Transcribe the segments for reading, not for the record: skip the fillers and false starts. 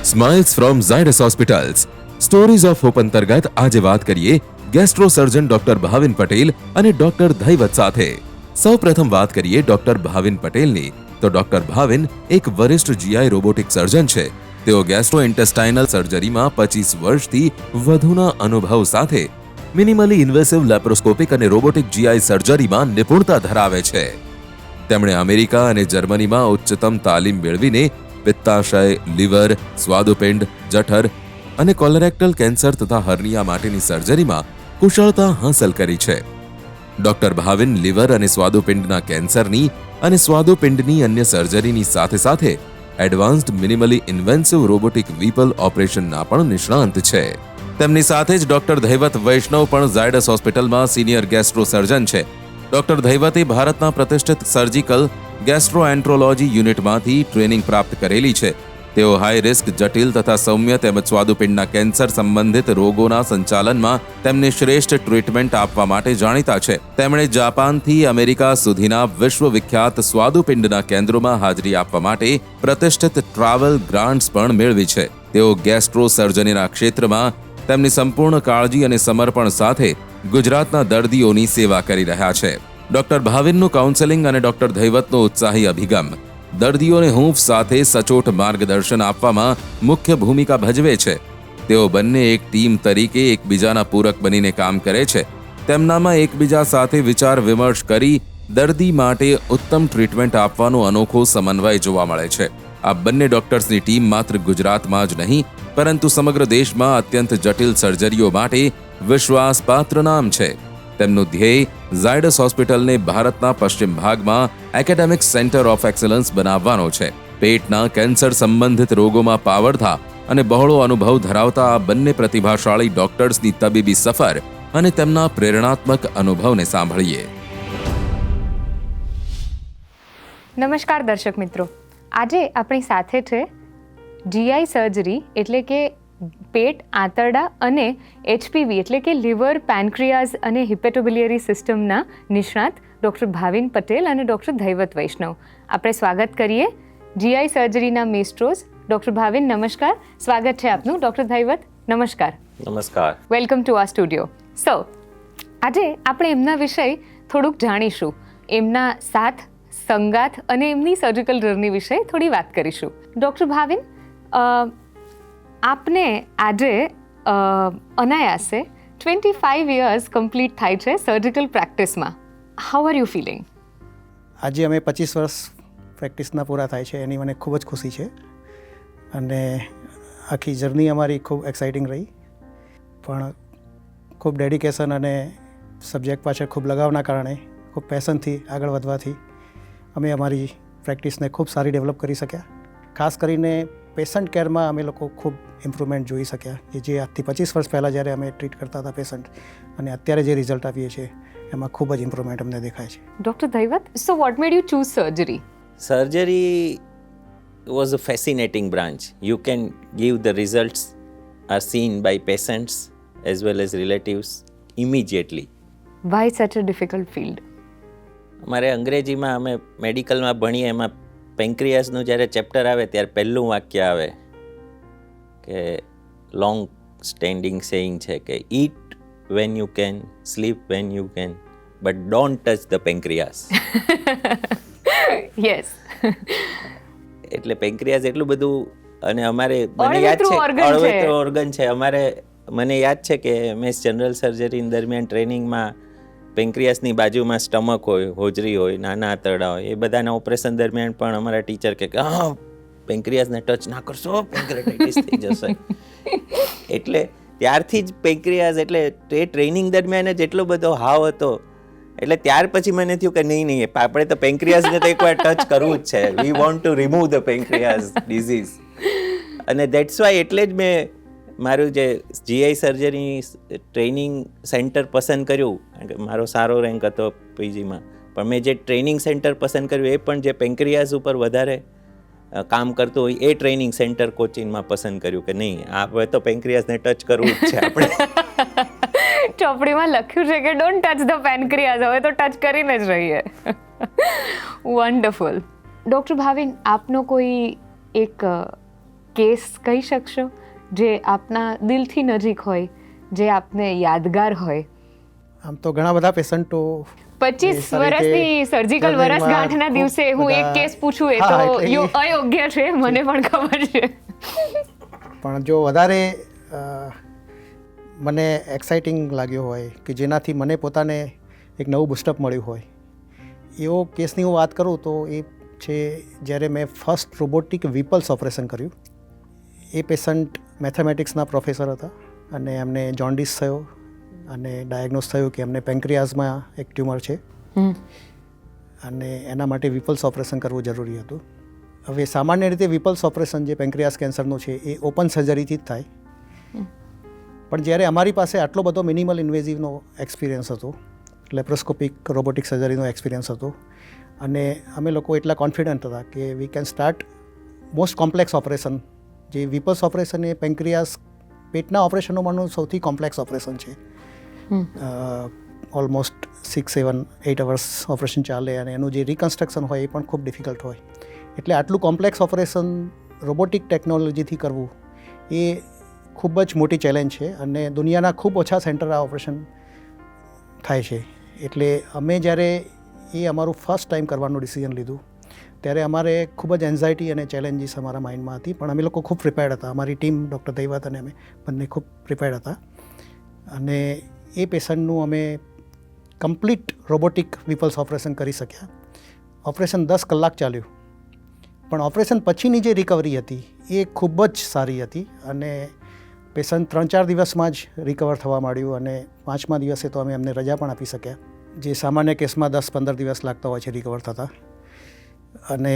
Smiles from Zydus hospitals stories of hope અંતર્ગત આજે વાત કરીએ gastro surgeon doctor Bhavin Patel અને ડોક્ટર ધૈવત સાથે. સૌપ્રથમ વાત કરીએ ડોક્ટર ભાવિન પટેલની, તો ડોક્ટર ભાવિન એક વરિષ્ઠ જીઆઈ રોબોટિક સર્જન છે. તેઓ ગેસ્ટ્રો ઇન્ટેસ્ટાઇનલ સર્જરીમાં 25 વર્ષથી વધુના અનુભવ સાથે મિનિમલી ઇન્વેસિવ લેપ્રોસ્કોપિક અને રોબોટિક જીઆઈ સર્જરીમાં નિપુણતા ધરાવે છે. તેમણે અમેરિકા અને જર્મનીમાં ઉચ્ચતમ તાલીમ મેળવીને પિત્તાશય, લીવર, સ્વાદુપિંડ, જઠર અને કોલોરેક્ટલ કેન્સર તથા હર્નિયા માટેની સર્જરીમાં કુશળતા હાંસલ કરી છે. ડોક્ટર ભાવિન લીવર અને સ્વાદુપિંડના કેન્સરની અને સ્વાદુપિંડની અન્ય સર્જરીની સાથે સાથે એડવાન્સ્ડ મિનિમલી ઇન્વેન્સિવ રોબોટિક વીપલ ઓપરેશનના પણ નિષ્ણાંત છે. તેમની સાથે જ ડોક્ટર ધૈવત વૈષ્ણવ પણ ઝાયડસ હોસ્પિટલમાં સિનિયર ગેસ્ટ્રો સર્જન છે. ડોક્ટર ધૈવતે ભારતના પ્રતિષ્ઠિત સર્જિકલ ગેસ્ટ્રોએન્ટ્રોલોજી યુનિટમાંથી ટ્રેનિંગ પ્રાપ્ત કરેલી છે. તેઓ હાઈ રિસ્ક, જટિલ તથા સૌમ્ય તેમજ સ્વાદુપિંડના કેન્સર સંબંધિત રોગોના સંચાલનમાં તેમને શ્રેષ્ઠ ટ્રીટમેન્ટ આપવા માટે જાણીતા છે. તેમણે જાપાનથી અમેરિકા સુધીના વિશ્વવિખ્યાત સ્વાદુપિંડના કેન્દ્રોમાં હાજરી આપવા માટે પ્રતિષ્ઠિત ટ્રાવેલ ગ્રાન્ટ્સ પણ મેળવી છે. તેઓ ગેસ્ટ્રો સર્જરીના ક્ષેત્રમાં તેમની સંપૂર્ણ કાળજી અને સમર્પણ સાથે ગુજરાતના દર્દીઓની સેવા કરી રહ્યા છે. ડોક્ટર ભાવિનનું કાઉન્સેલિંગ અને ડોક્ટર ધૈવતનો ઉત્સાહી અભિગમ દર્દીઓને હૂંફ સાથે સચોટ માર્ગદર્શન આપવામાં મુખ્ય ભૂમિકા ભજવે છે. તેઓ બંને એક ટીમ તરીકે એકબીજાના પૂરક બનીને કામ કરે છે. તેમનામાં એકબીજા સાથે વિચાર વિમર્શ કરી દર્દી માટે ઉત્તમ ટ્રીટમેન્ટ આપવાનો અનોખો સમન્વય જોવા મળે છે. આ બંને ડોક્ટર્સની ટીમ માત્ર ગુજરાતમાં જ નહીં પરંતુ સમગ્ર દેશમાં અત્યંત જટિલ સર્જરીઓ માટે વિશ્વાસપાત્ર નામ છે. તેમનું ધ્યેય ઝાયડસ હોસ્પિટલને ભારતના પશ્ચિમ ભાગમાં એકેડેમિક સેન્ટર ઓફ એક્સલન્સ બનાવવાનો છે. પેટના કેન્સર સંબંધિત રોગોમાં પાવરધા અને બહોળો અનુભવ ધરાવતા આ બંને પ્રતિભાશાળી ડોક્ટર્સની તબીબી સફર અને તેમના પ્રેરણાત્મક અનુભવને સાંભળીએ. નમસ્કાર દર્શક મિત્રો, આજે આપણી સાથે છે જીઆઈ સર્જરી એટલે કે પેટ, આંતરડા અને એચપીવી એટલે કે લીવર, પેનક્રિયાઝ અને હિપેટોબિલિયરી સિસ્ટમના નિષ્ણાત ડૉક્ટર ભાવિન પટેલ અને ડૉક્ટર ધૈવત વૈષ્ણવ. આપણે સ્વાગત કરીએ જીઆઈ સર્જરીના મેસ્ટ્રોઝ. ડૉક્ટર ભાવિન નમસ્કાર, સ્વાગત છે આપનું. ડૉક્ટર ધૈવત નમસ્કાર. નમસ્કાર. Welcome to our studio. So આજે આપણે એમના વિશે થોડુંક જાણીશું, એમના સાથ, સંગાથ અને એમની સર્જિકલ જર્ની વિશે થોડી વાત કરીશું. ડૉક્ટર ભાવિન, આપને આજે અનાયાસે 25 યર્સ કમ્પ્લીટ થાય છે સર્જિકલ પ્રેક્ટિસમાં. How are you feeling? આજે અમે 25 વર્ષ પ્રેક્ટિસના પૂરા થાય છે એની મને ખૂબ જ ખુશી છે અને આખી જર્ની અમારી ખૂબ એક્સાઇટિંગ રહી, પણ ખૂબ ડેડિકેશન અને સબ્જેક્ટ પાછળ ખૂબ લગાવના કારણે, ખૂબ પેશનથી આગળ વધવાથી અમે અમારી પ્રેક્ટિસને ખૂબ સારી ડેવલપ કરી શક્યા. ખાસ કરીને પેશન્ટ કેરમાં અમે લોકો ખૂબ ઇમ્પ્રુવમેન્ટ જોઈ શક્યા કે જે આજથી 25 વર્ષ પહેલાં જ્યારે અમે ટ્રીટ કરતા હતા પેશન્ટ અને અત્યારે જે રિઝલ્ટ આવીએ છીએ એમાં ખૂબ જ ઇમ્પ્રુવમેન્ટ અમને દેખાય છે. Doctor Dhaivat, so what made you choose surgery? Surgery was a fascinating branch. You can give the results are seen by patients as well as relatives immediately. Why such a difficult field? અમારે અંગ્રેજીમાં અમે મેડિકલમાં ભણીએ એમાં પેન્ક્રિયાસનું જ્યારે chapter આવે ત્યારે પહેલું વાક્ય આવે કે લોંગ સ્ટેન્ડિંગ સેઇંગ છે કે eat when you can, sleep when you can, but don't touch the pancreas. Yes. એટલે પેન્ક્રિયાસ એટલું બધું, અને અમારે મને યાદ છે અળવેતરો ઓર્ગન છે. મને યાદ છે કે મેં જનરલ સર્જરી દરમિયાન ટ્રેનિંગમાં પેન્ક્રિયાસની બાજુમાં સ્ટમક હોય, હોજરી હોય, નાના આંતરડા હોય, એ બધાના ઓપરેશન દરમિયાન પણ અમારા ટીચર કે હા પેન્ક્રિયાસને ટચ ના કરશો, પેન્ક્રેટાઇટિસ થઈ જશે. એટલે ત્યારથી જ પેન્ક્રિયાસ, એટલે એ ટ્રેનિંગ દરમિયાન જ એટલો બધો હાવ હતો. એટલે ત્યાર પછી મને થયું કે નહીં આપણે તો પેન્ક્રિયાસને તો એકવાર ટચ કરવું જ છે. We want to remove the pancreas disease. અને દેટ્સ વાય એટલે જ મેં મારું જે જીઆઈ સર્જરી ટ્રેનિંગ સેન્ટર પસંદ કર્યું, કારણ કે મારો સારો રેન્ક હતો પીજીમાં, પણ મેં જે ટ્રેનિંગ સેન્ટર પસંદ કર્યું એ પણ જે પેન્ક્રિયાસ ઉપર વધારે કામ કરતું હોય એ ટ્રેનિંગ સેન્ટર કોચિનમાં પસંદ કર્યું કે નહીં હવે તો પેન્ક્રિયાસને ટચ કરવું જ છે આપણે. ચોપડીમાં લખ્યું છે કે ડોન્ટ ટચ ધ પેનક્રિયાસ, હવે તો ટચ કરીને જ રહીએ. વન્ડરફુલ. ડૉક્ટર ભાવિન, આપનો કોઈ એક કેસ કહી શકશો જે આપના દિલથી નજીક હોય, જે આપને યાદગાર હોય? આમ તો ઘણા બધા પેશન્ટો 25 વર્ષની સર્જિકલ વર્ષગાંઠના દિવસે હું એક કેસ પૂછું એ તો અયોગ્ય છે, મને પણ ખબર છે. પણ જો વધારે મને એક્સાઇટિંગ લાગ્યો હોય કે જેનાથી મને પોતાને એક નવું બુસ્ટઅપ મળ્યું હોય, એવો કેસની હું વાત કરું તો એ છે જ્યારે મેં ફર્સ્ટ રોબોટિક વિપલ્સ ઓપરેશન કર્યું. એ પેશન્ટ મેથેમેટિક્સના પ્રોફેસર હતા અને એમને જોન્ડિસ થયો અને ડાયગ્નોઝ થયું કે એમને પેન્ક્રિયાઝમાં એક ટ્યુમર છે અને એના માટે વિપલ્સ ઓપરેશન કરવું જરૂરી હતું. હવે સામાન્ય રીતે વિપલ્સ ઓપરેશન જે પેન્ક્રિયાસ કેન્સરનું છે એ ઓપન સર્જરીથી જ થાય, પણ જ્યારે અમારી પાસે આટલો બધો મિનિમલ ઇન્વેઝિવનો એક્સપિરિયન્સ હતો, લેપ્રોસ્કોપિક રોબોટિક સર્જરીનો એક્સપિરિયન્સ હતો અને અમે લોકો એટલા કોન્ફિડન્ટ હતા કે we can start most complex operation. જે વિપલ્સ ઓપરેશન એ પેન્ક્રિયાસ પેટના ઓપરેશનોમાંનું સૌથી કોમ્પ્લેક્સ ઓપરેશન છે. ઓલમોસ્ટ 6-7-8 અવર્સ ઓપરેશન ચાલે અને એનું જે રિકન્સ્ટ્રક્શન હોય એ પણ ખૂબ ડિફિકલ્ટ હોય. એટલે આટલું કોમ્પ્લેક્સ ઓપરેશન રોબોટિક ટેકનોલોજીથી કરવું એ ખૂબ જ મોટી ચેલેન્જ છે અને દુનિયાના ખૂબ ઓછા સેન્ટર આ ઓપરેશન થાય છે. એટલે અમે જ્યારે એ અમારું ફર્સ્ટ ટાઈમ કરવાનું ડિસિઝન લીધું ત્યારે અમારે ખૂબ જ એન્ઝાયટી અને ચેલેન્જીસ અમારા માઇન્ડમાં હતી, પણ અમે લોકો ખૂબ પ્રિપેર્ડ હતા. અમારી ટીમ ડૉક્ટર દૈવત અને અમે બંને ખૂબ પ્રિપેર્ડ હતા અને એ પેશન્ટનું અમે કમ્પ્લીટ રોબોટિક વિપલ્સ ઓપરેશન કરી શક્યા. ઓપરેશન 10 કલાક ચાલ્યું, પણ ઓપરેશન પછીની જે રિકવરી હતી એ ખૂબ જ સારી હતી અને પેશન્ટ 3-4 દિવસમાં જ રિકવર થવા માંડ્યું અને 5મા દિવસે તો અમે એમને રજા પણ આપી શક્યા, જે સામાન્ય કેસમાં 10-15 દિવસ લાગતા હોય છે રિકવર થતાં. અને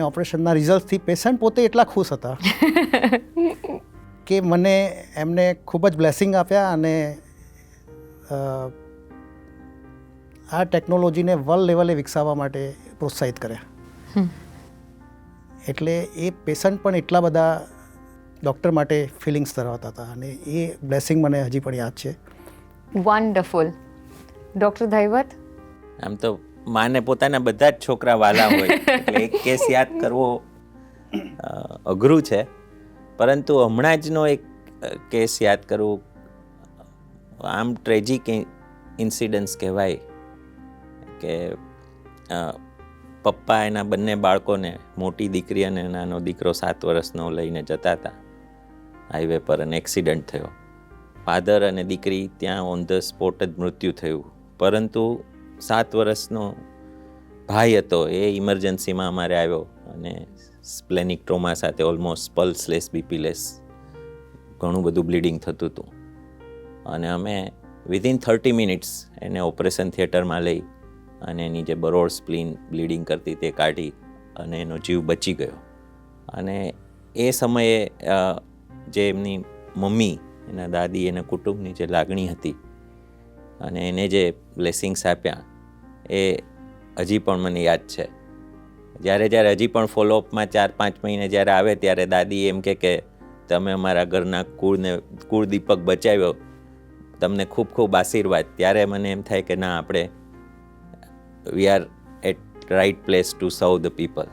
ઓપરેશનના રિઝલ્ટથી પેશન્ટ પોતે એટલા ખુશ હતા કે મને એમને ખૂબ જ બ્લેસિંગ આપ્યા અને આ ટેકનોલોજીને વર્લ્ડ લેવલે વિકસાવવા માટે પ્રોત્સાહિત કર્યા. એટલે એ પેશન્ટ પણ એટલા બધા ડૉક્ટર માટે ફિલિંગ્સ ધરાવતા હતા અને એ બ્લેસિંગ મને હજી પણ યાદ છે. વન્ડરફુલ. ડૉક્ટર દૈવત? આમ તો માને પોતાના બધા જ છોકરા વાલા હોય એટલે એક કેસ યાદ કરવો અઘરું છે, પરંતુ હમણાં જનો એક કેસ યાદ કરવું આમ ટ્રેજિક ઇન્સિડન્સ કહેવાય કે પપ્પા એના બંને બાળકોને, મોટી દીકરી અને નાનો દીકરો 7 વર્ષનો લઈને જતા હતા હાઈવે પર અને એક્સિડન્ટ થયો. ફાધર અને દીકરી ત્યાં ઓન ધ સ્પોટ જ મૃત્યુ થયું, પરંતુ 7 વર્ષનો ભાઈ હતો એ ઇમરજન્સીમાં અમારે આવ્યો અને સ્પ્લેનિક ટ્રોમા સાથે ઓલમોસ્ટ પલ્સલેસ, બીપીલેસ, ઘણું બધું બ્લીડિંગ થતું હતું અને અમે વિધિન 30 મિનિટ્સ એને ઓપરેશન થિયેટરમાં લઈ અને એની જે બરોડ સ્પ્લીન બ્લીડિંગ કરતી તે કાઢી અને એનો જીવ બચી ગયો. અને એ સમયે જે એમની મમ્મી, એના દાદી, એના કુટુંબની જે લાગણી હતી અને એને જે બ્લેસિંગ્સ આપ્યા એ હજી પણ મને યાદ છે. જ્યારે હજી પણ ફોલોઅપમાં 4-5 મહિને જ્યારે આવે ત્યારે દાદી એમ કે તમે અમારા ઘરના કુળ દીપક બચાવ્યો, તમને ખૂબ ખૂબ આશીર્વાદ. ત્યારે મને એમ થાય કે ના, આપણે we are at right place to serve the people.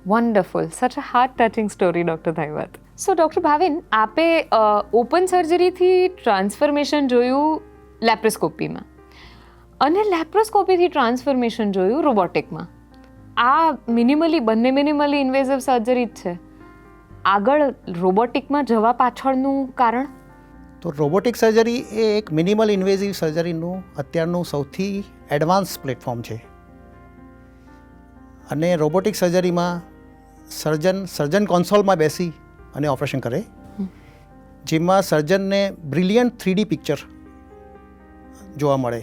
Wonderful. Such a heart touching story, doctor Daivat. So doctor Bhavin, આપે ઓપન સર્જરીથી ટ્રાન્સફોર્મેશન જોયું લેપ્રોસ્કોપીમાં અને લેપ્રોસ્કોપીથી ટ્રાન્સફોર્મેશન જોયું રોબોટિકમાં. આ બંને મિનિમલી ઇન્વેઝિવ સર્જરી જ છે. આગળ રોબોટિકમાં જવા પાછળનું કારણ? તો રોબોટિક સર્જરી એ એક મિનિમલ ઇન્વેઝિવ સર્જરીનું અત્યારનું સૌથી એડવાન્સ પ્લેટફોર્મ છે અને રોબોટિક સર્જરીમાં સર્જન કોન્સોલમાં બેસી અને ઓપરેશન કરે, જેમાં સર્જનને બ્રિલિયન્ટ 3D પિક્ચર જોવા મળે.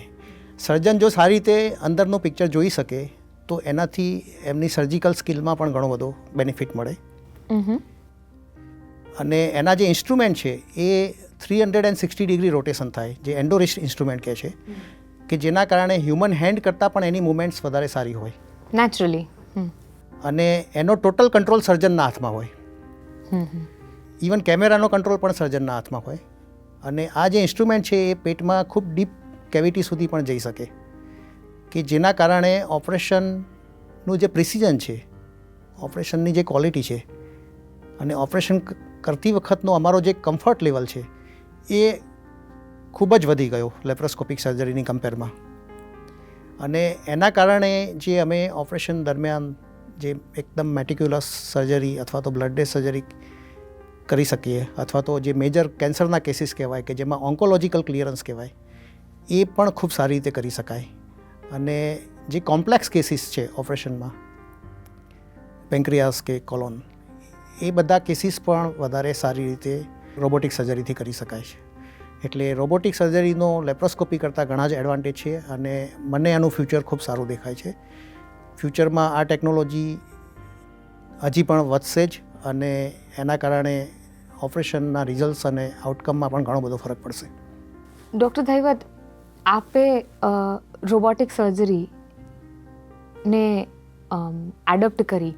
સર્જન જો સારી રીતે અંદરનું પિક્ચર જોઈ શકે તો એનાથી એમની સર્જિકલ સ્કિલમાં પણ ઘણો બધો બેનિફિટ મળે. અને એના જે ઇન્સ્ટ્રુમેન્ટ છે એ 360 ડિગ્રી રોટેશન થાય, જે એન્ડોરિસ્ટ ઇન્સ્ટ્રુમેન્ટ કહે છે, કે જેના કારણે હ્યુમન હેન્ડ કરતાં પણ એની મુવમેન્ટ્સ વધારે સારી હોય નેચરલી, અને એનો ટોટલ કંટ્રોલ સર્જનના હાથમાં હોય. ઇવન કેમેરાનો કંટ્રોલ પણ સર્જનના હાથમાં હોય. અને આ જે ઇન્સ્ટ્રુમેન્ટ છે એ પેટમાં ખૂબ ડીપ કેવિટી સુધી પણ જઈ શકે, કે જેના કારણે ઓપરેશનનું જે પ્રિસિઝન છે, ઓપરેશનની જે ક્વોલિટી છે અને ઓપરેશન કરતી વખતનો અમારો જે કમ્ફર્ટ લેવલ છે એ ખૂબ જ વધી ગયો લેપ્રોસ્કોપિક સર્જરીની કમ્પેરમાં. અને એના કારણે જે અમે ઓપરેશન દરમિયાન જે એકદમ મેટિક્યુલસ સર્જરી અથવા તો બ્લડલેસ સર્જરી કરી શકીએ, અથવા તો જે મેજર કેન્સરના કેસીસ કહેવાય કે જેમાં ઓન્કોલોજીકલ ક્લિયરન્સ કહેવાય, એ પણ ખૂબ સારી રીતે કરી શકાય. અને જે કોમ્પ્લેક્સ કેસીસ છે ઓપરેશનમાં, પેન્ક્રિયાસ કે કોલોન, એ બધા કેસીસ પણ વધારે સારી રીતે રોબોટિક સર્જરીથી કરી શકાય છે. એટલે રોબોટિક સર્જરીનો લેપ્રોસ્કોપી કરતાં ઘણા જ એડવાન્ટેજ છે અને મને એનું ફ્યુચર ખૂબ સારું દેખાય છે. ફ્યુચરમાં આ ટેકનોલોજી હજી પણ વધશે જ અને એના કારણે ઓપરેશનના રિઝલ્ટ્સ અને આઉટકમમાં પણ ઘણો બધો ફરક પડશે. ડૉક્ટર ધૈવત, આપે રોબોટિક સર્જરીને એડપ્ટ કરી,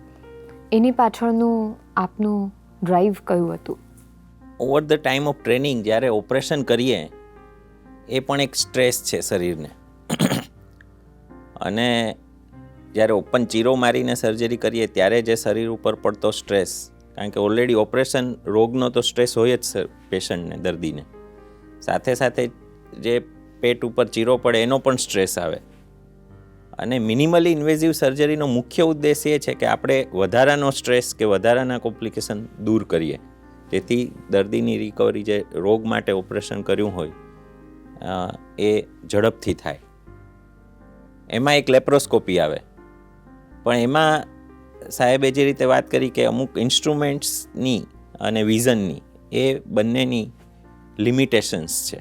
એની પાછળનું આપનું ડ્રાઈવ કયું હતું? Over the time of training જ્યારે ઓપરેશન કરીએ એ પણ એક સ્ટ્રેસ છે શરીરને. અને જ્યારે ઓપન ચીરો મારીને સર્જરી કરીએ ત્યારે જે શરીર ઉપર પડતો સ્ટ્રેસ, કારણ કે ઓલરેડી ઓપરેશન રોગનો તો સ્ટ્રેસ હોય જ પેશન્ટને, દર્દીને, સાથે સાથે જે પેટ ઉપર ચીરો પડે એનો પણ સ્ટ્રેસ આવે. અને મિનિમલી ઇન્વેઝિવ સર્જરીનો મુખ્ય ઉદ્દેશ એ છે કે આપણે વધારાનો સ્ટ્રેસ કે વધારાના કોમ્પ્લિકેશન દૂર કરીએ, જેથી દર્દીની રિકવરી જે રોગ માટે ઓપરેશન કર્યું હોય એ ઝડપથી થાય. એમાં એક લેપ્રોસ્કોપી આવે, પણ એમાં સાહેબે જે રીતે વાત કરી કે અમુક ઇન્સ્ટ્રુમેન્ટ્સની અને વિઝનની એ બંનેની લિમિટેશન્સ છે,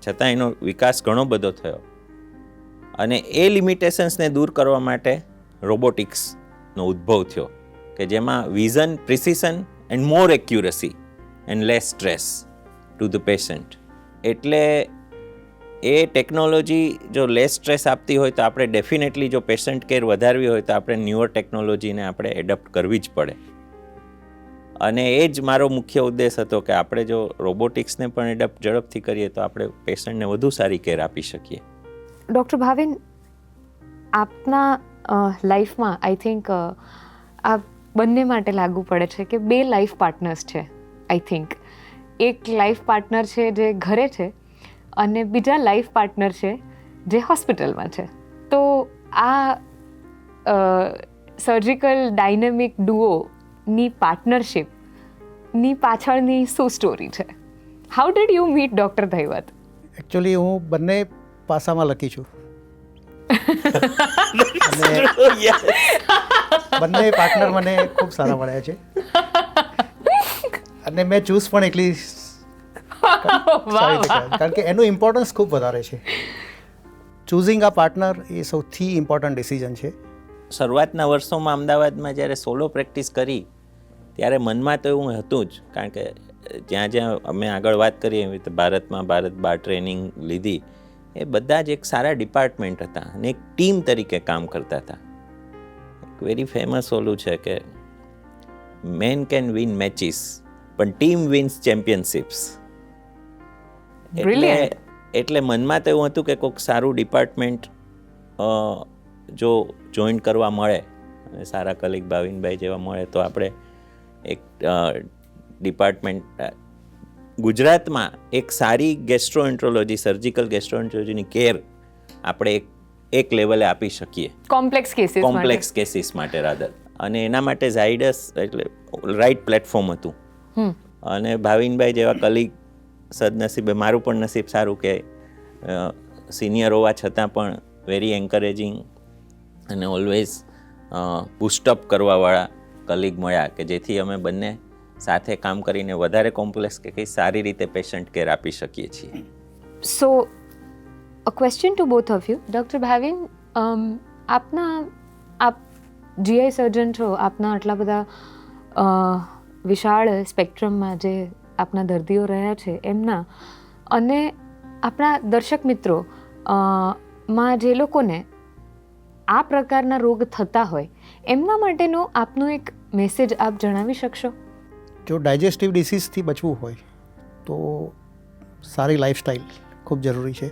છતાં એનો વિકાસ ઘણો બધો થયો. અને એ લિમિટેશન્સને દૂર કરવા માટે રોબોટિક્સનો ઉદ્ભવ થયો કે જેમાં vision, precision and more accuracy and less stress to the patient. એટલે એ ટેકનોલોજી જો લેસ સ્ટ્રેસ આપતી હોય તો આપણે ડેફિનેટલી, જો પેશન્ટ કેર વધારવી હોય તો આપણે ન્યુઅર ટેકનોલોજીને આપણે એડપ્ટ કરવી જ પડે. અને એ જ મારો મુખ્ય ઉદ્દેશ હતો કે આપણે જો રોબોટિક્સને પણ એડપ્ટ ઝડપથી કરીએ તો આપણે પેશન્ટને વધુ સારી કેર આપી શકીએ. ડૉક્ટર ભાવિન, આપના લાઈફમાં આઈ થિંક આ બંને માટે લાગુ પડે છે કે બે લાઈફ પાર્ટનર્સ છે. આઈ થિંક એક લાઈફ પાર્ટનર છે જે ઘરે છે અને બીજા લાઈફ પાર્ટનર છે જે હોસ્પિટલમાં છે. તો આ સર્જિકલ ડાયનેમિક ડુઓની પાર્ટનરશિપની પાછળની શું સ્ટોરી છે? How did you meet doctor Dhaivat? Actually હું બંને પાસામાં લખી છું અને બંને પાર્ટનર મને ખૂબ સારા મળ્યા છે અને મેં ચૂઝ પણ એટલી સારી રીતે કારણ કે એનું ઇમ્પોર્ટન્સ ખૂબ વધારે છે. ચૂઝિંગ આ પાર્ટનર એ સૌથી ઇમ્પોર્ટન્ટ ડિસિઝન છે. શરૂઆતના વર્ષોમાં અમદાવાદમાં જ્યારે સોલો પ્રેક્ટિસ કરી ત્યારે મનમાં તો એવું હતું જ, કારણ કે જ્યાં જ્યાં અમે આગળ વાત કરીએ એવી રીતે ભારતમાં ભારત બાર ટ્રેનિંગ લીધી, એ બધા જ એક સારા ડિપાર્ટમેન્ટ હતા અને એક ટીમ તરીકે કામ કરતા હતા. એક વેરી ફેમસ ઓલું છે કે મેન કેન વિન મેચિસ પણ ટીમ વિન્સ ચેમ્પિયનશિપ્સ. એટલે મનમાં તો એવું હતું કે કોઈક સારું ડિપાર્ટમેન્ટ જો જોઈન કરવા મળે અને સારા કલીગ ભાવિનભાઈ જેવા મળે તો આપણે એક ડિપાર્ટમેન્ટ ગુજરાતમાં એક સારી ગેસ્ટ્રોએન્ટ્રોલોજી, સર્જિકલ ગેસ્ટ્રોએન્ટ્રોલોજીની કેર આપણે એક લેવલે આપી શકીએ કોમ્પ્લેક્સ કેસીસ માટે રાધર. અને એના માટે ઝાયડસ એટલે રાઈટ પ્લેટફોર્મ હતું. અને ભાવિનભાઈ જેવા કલીગ સદનસીબે, મારું પણ નસીબ સારું કે સિનિયર હોવા છતાં પણ વેરી એન્કરેજિંગ અને ઓલવેઝ બૂસ્ટઅપ કરવાવાળા કલીગ મળ્યા કે જેથી અમે બંને સાથે કામ કરીને વધારે કોમ્પ્લેક્સ કે કંઈ સારી રીતે પેશન્ટ કેર આપી શકીએ છીએ. So a question to both of you. Doctor Bhavin, આપ જીઆઈ સર્જન છો, આપના આટલા બધા વિશાળ સ્પેક્ટ્રમમાં જે આપના દર્દીઓ રહ્યા છે એમના, અને આપણા દર્શક મિત્રો માં જે લોકોને આ પ્રકારના રોગ થતા હોય એમના માટેનો આપનો એક મેસેજ આપ જણાવી શકશો? જો ડાયજેસ્ટિવ ડિસીઝથી બચવું હોય તો સારી લાઈફસ્ટાઈલ ખૂબ જરૂરી છે.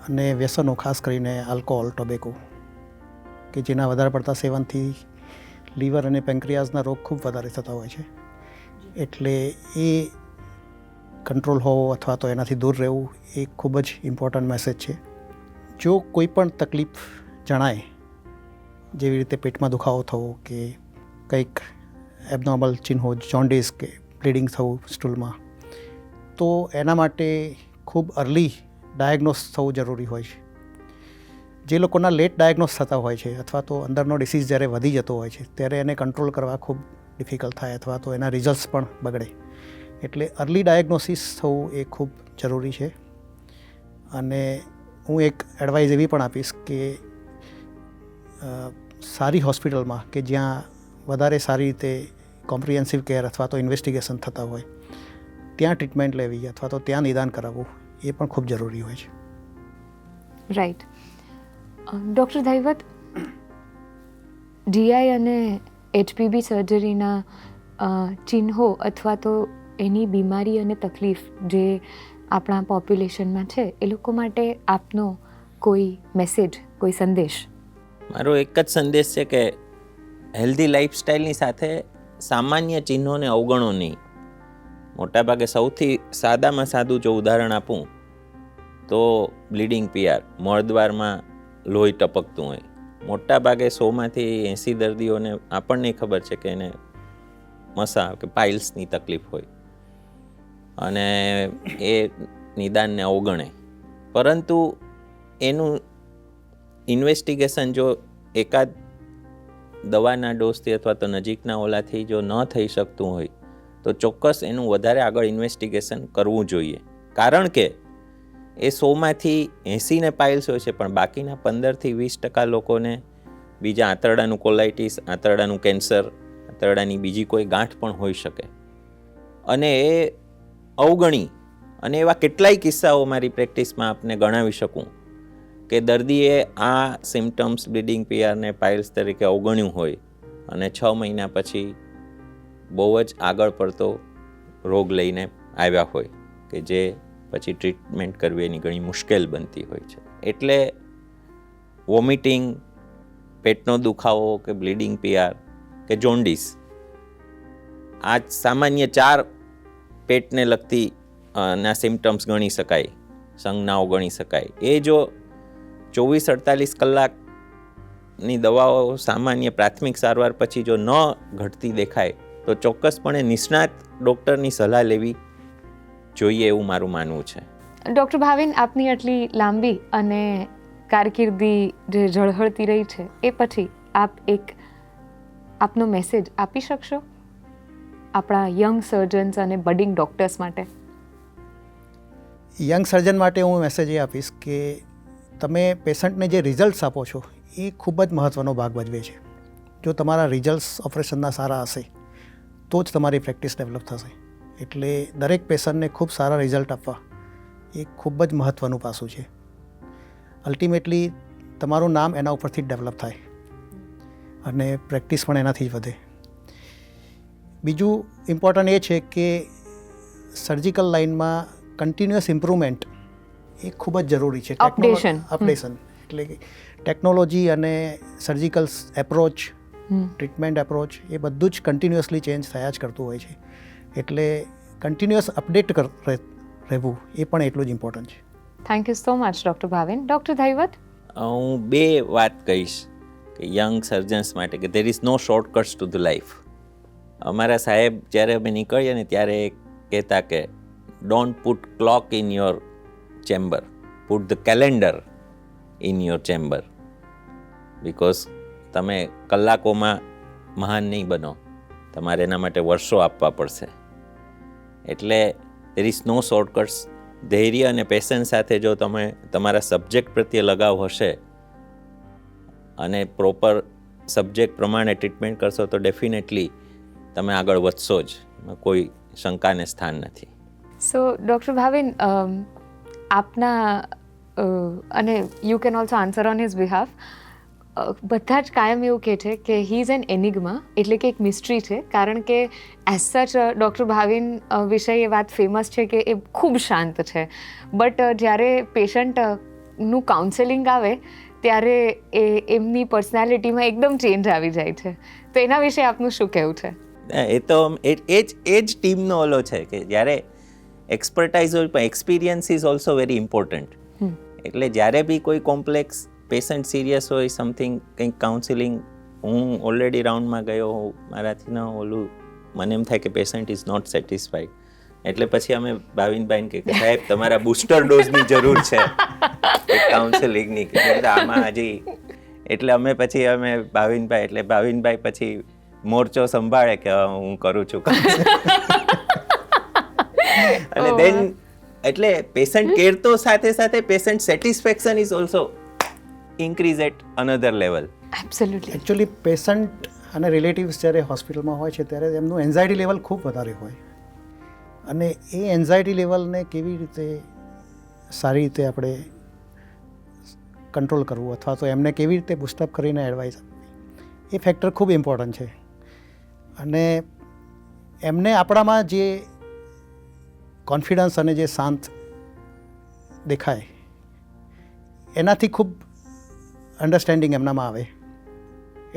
અને વ્યસનો, ખાસ કરીને આલ્કોહોલ, ટોબેકો, કે જેના વધારે પડતા સેવનથી લીવર અને પેન્ક્રિયાઝના રોગ ખૂબ વધારે થતા હોય છે. એટલે એ કંટ્રોલ હોવો અથવા તો એનાથી દૂર રહેવું એ ખૂબ જ ઇમ્પોર્ટન્ટ મેસેજ છે. જો કોઈ પણ તકલીફ જણાય, જેવી રીતે પેટમાં દુખાવો થવો કે કંઈક એબનોર્મલ ચિહ્નો, જોન્ડિસ કે બ્લીડિંગ થવું સ્ટૂલમાં, તો એના માટે ખૂબ અર્લી ડાયગ્નોસ થવું જરૂરી હોય છે. જે લોકોના લેટ ડાયગ્નોસ થતા હોય છે અથવા તો અંદરનો ડિસીઝ જ્યારે વધી જતો હોય છે ત્યારે એને કંટ્રોલ કરવા ખૂબ ડિફિકલ્ટ થાય અથવા તો એના રિઝલ્ટ્સ પણ બગડે. એટલે અર્લી ડાયગ્નોસિસ થવું એ ખૂબ જરૂરી છે. અને હું એક એડવાઇસ એવી પણ આપીશ કે સારી હોસ્પિટલમાં કે જ્યાં વધારે સારી રીતે કોમ્પ્રિહેન્સિવ કેર અથવા તો ઇન્વેસ્ટિગેશન થતા હોય ત્યાં ટ્રીટમેન્ટ લેવી અથવા તો ત્યાં નિદાન કરાવવું એ પણ ખૂબ જરૂરી હોય છે. રાઈટ. ડૉક્ટર ધૈવત, GI અને HPB સર્જરીના ચિહ્નો અથવા તો એની બીમારી અને તકલીફ જે આપણા પોપ્યુલેશનમાં છે એ લોકો માટે આપનો કોઈ મેસેજ, કોઈ સંદેશ? મારો એક જ સંદેશ છે કે હેલ્ધી લાઈફસ્ટાઈલની સાથે સામાન્ય ચિહ્નોને અવગણો નહીં. મોટાભાગે સૌથી સાદામાં સાદું જો ઉદાહરણ આપું તો બ્લીડિંગ PR, મળદ્વારમાં લોહી ટપકતું હોય. મોટાભાગે 100માંથી 80 દર્દીઓને આપણને ખબર છે કે એને મસા કે પાઇલ્સની તકલીફ હોય અને એ નિદાનને અવગણે. પરંતુ એનું ઇન્વેસ્ટિગેશન જો એકાદ દવાના ડોઝથી અથવા તો નજીકના ઓલાથી જો ન થઈ શકતું હોય તો ચોક્કસ એનું વધારે આગળ ઇન્વેસ્ટિગેશન કરવું જોઈએ. કારણ કે એ 100માંથી 80ને પાઇલ્સ હોય છે, પણ બાકીના 15થી 20% લોકોને બીજા આંતરડાનું કોલાઇટિસ, આંતરડાનું કેન્સર, આંતરડાની બીજી કોઈ ગાંઠ પણ હોઈ શકે. અને એ અવગણી, અને એવા કેટલાય કિસ્સાઓ મારી પ્રેક્ટિસમાં આપને ગણાવી શકું કે દર્દીએ આ સિમ્ટમ્સ બ્લીડિંગ PR ને પાઇલ્સ તરીકે અવગણ્યું હોય અને 6 મહિના પછી બહુ જ આગળ પડતો રોગ લઈને આવ્યા હોય કે જે પછી ટ્રીટમેન્ટ કરવી એની ઘણી મુશ્કેલ બનતી હોય છે. એટલે વોમિટિંગ, પેટનો દુખાવો કે બ્લીડિંગ PR કે જોન્ડિસ, આ સામાન્ય 4 પેટને લગતી ના સિમ્ટમ્સ ગણી શકાય, સંજ્ઞાઓ ગણી શકાય. એ જો 24-48 કલાકની દવાઓ સામાન્ય પ્રાથમિક સારવાર પછી જો ન ઘટતી દેખાય તો ચોક્કસપણે નિષ્ણાત ડૉક્ટરની સલાહ લેવી જોઈએ એવું મારું માનવું છે. ડૉક્ટર ભાવિન, આપની આટલી લાંબી અને કારકિર્દી જે ઝળહળતી રહી છે એ પછી આપ એક આપનો મેસેજ આપી શકશો આપણા યંગ સર્જન્સ અને બડિંગ ડૉક્ટર્સ માટે? યંગ સર્જન માટે હું મેસેજ એ આપીશ કે તમે પેશન્ટને જે રિઝલ્ટ્સ આપો છો એ ખૂબ જ મહત્ત્વનો ભાગ ભજવે છે. જો તમારા રિઝલ્ટ્સ ઓપરેશનના સારા હશે તો જ તમારી પ્રેક્ટિસ ડેવલપ થશે. એટલે દરેક પેશન્ટને ખૂબ સારા રિઝલ્ટ આપવા એ ખૂબ જ મહત્ત્વનું પાસું છે. અલ્ટિમેટલી તમારું નામ એના ઉપરથી જ ડેવલપ થાય અને પ્રેક્ટિસ પણ એનાથી જ વધે. બીજું ઇમ્પોર્ટન્ટ એ છે કે સર્જિકલ લાઇનમાં કન્ટિન્યુઅસ ઇમ્પ્રુવમેન્ટ એ ખૂબ જ જરૂરી છે. અપડેશન એટલે કે ટેકનોલોજી અને સર્જિકલ એપ્રોચ, ટ્રીટમેન્ટ એપ્રોચ એ બધું જ કન્ટિન્યુઅસલી ચેન્જ થયા જ કરતું હોય છે. એટલે કન્ટિન્યુઅસ અપડેટ રહેવું એ પણ એટલું જ ઇમ્પોર્ટન્ટ છે. Thank you so much doctor Bhavin. Doctor Dhaivat, હું 2 વાત કહીશ કે યંગ સર્જન્સ માટે કે there is no shortcuts to the life. અમારા સાહેબ જ્યારે અમે નીકળીએ ને ત્યારે કહેતા કે don't put clock in your chamber, put the calendar in your chamber. Because તમે કલાકોમાં મહાન નહીં બનો, તમારે એના માટે વર્ષો આપવા પડશે. એટલે દેર ઇઝ નો શોર્ટકટ્સ. ધૈર્ય અને પેશન્સ સાથે જો તમે તમારા સબ્જેક્ટ પ્રત્યે લગાવ હશે અને પ્રોપર સબ્જેક્ટ પ્રમાણે ટ્રીટમેન્ટ કરશો તો ડેફિનેટલી તમે આગળ વધશો જ, કોઈ શંકાને સ્થાન નથી. સો ડૉક્ટર ભાવિન, આપના અને you can also answer on his behalf, બધા જ કાયમ એવું કહે છે કે હી ઇઝ એન એનિગ્મા, એટલે કે એક મિસ્ટ્રી છે. કારણ કે એઝ સચ ડૉક્ટર ભાવિન વિશે એ વાત ફેમસ છે કે એ ખૂબ શાંત છે, બટ જ્યારે પેશન્ટનું કાઉન્સેલિંગ આવે ત્યારે એમની પર્સનાલિટીમાં એકદમ ચેન્જ આવી જાય છે. તો એના વિશે આપનું શું કહેવું છે? એ તો એ જ ટીમનો ઓલો છે કે જ્યારે એક્સપર્ટાઇઝ હોય પણ experience is also very important. એટલે જ્યારે બી કોઈ કોમ્પ્લેક્સ પેશન્ટ સિરિયસ હોય સમથિંગ કંઈક કાઉન્સિલિંગ, હું ઓલરેડી રાઉન્ડમાં ગયો હોઉં, મારાથી ન ઓલું મને એમ થાય કે પેશન્ટ ઇઝ નોટ સેટિસ્ફાઈડ, એટલે પછી અમે ભાવિનભાઈને કે સાહેબ તમારા બૂસ્ટર ડોઝની જરૂર છે કાઉન્સેલિંગની, આમાં હજી. એટલે અમે ભાવિનભાઈ પછી મોરચો સંભાળે કે હું કરું છું. અને દેન એટલે પેશન્ટ કેર તો સાથે સાથે patient satisfaction is also increase at another level. Absolutely. Actually patient અને રિલેટિવ્સ જ્યારે હોસ્પિટલમાં હોય છે ત્યારે એમનું એન્ઝાયટી લેવલ ખૂબ વધારે હોય, અને એ એન્ઝાયટી લેવલને કેવી રીતે સારી રીતે આપણે કંટ્રોલ કરવું અથવા તો એમને કેવી રીતે બુસ્ટઅપ કરીને એડવાઇસ આપવી, એ ફેક્ટર ખૂબ ઇમ્પોર્ટન્ટ છે. અને એમને આપણામાં જે કોન્ફિડન્સ અને જે શાંત દેખાય એનાથી ખૂબ અન્ડરસ્ટેન્ડિંગ એમનામાં આવે,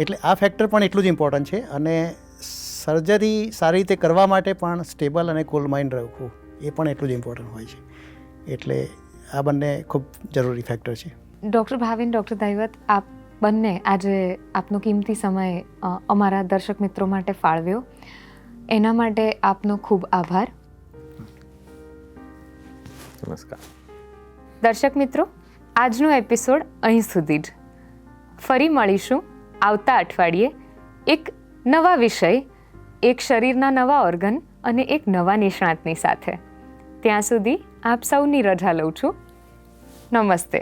એટલે આ ફેક્ટર પણ એટલું જ ઇમ્પોર્ટન્ટ છે. અને સર્જરી સારી રીતે કરવા માટે પણ સ્ટેબલ અને કુલ માઇન્ડ રાખવું એ પણ એટલું જ ઇમ્પોર્ટન્ટ હોય છે. એટલે આ બંને ખૂબ જરૂરી ફેક્ટર છે. ડૉક્ટર ભાવિન, ડૉક્ટર દૈવત, આપ બંને આજે આપનો કિંમતી સમય અમારા દર્શક મિત્રો માટે ફાળવ્યો, એના માટે આપનો ખૂબ આભાર. નમસ્કાર. દર્શક મિત્રો, આજનો એપિસોડ અહીં સુધી જ. ફરી મળીશું આવતા અઠવાડિયે એક નવા વિષય, એક શરીરના નવા ઓર્ગન અને એક નવા નિષ્ણાતની સાથે. ત્યાં સુધી આપ સૌની રજા લઉં છું. નમસ્તે.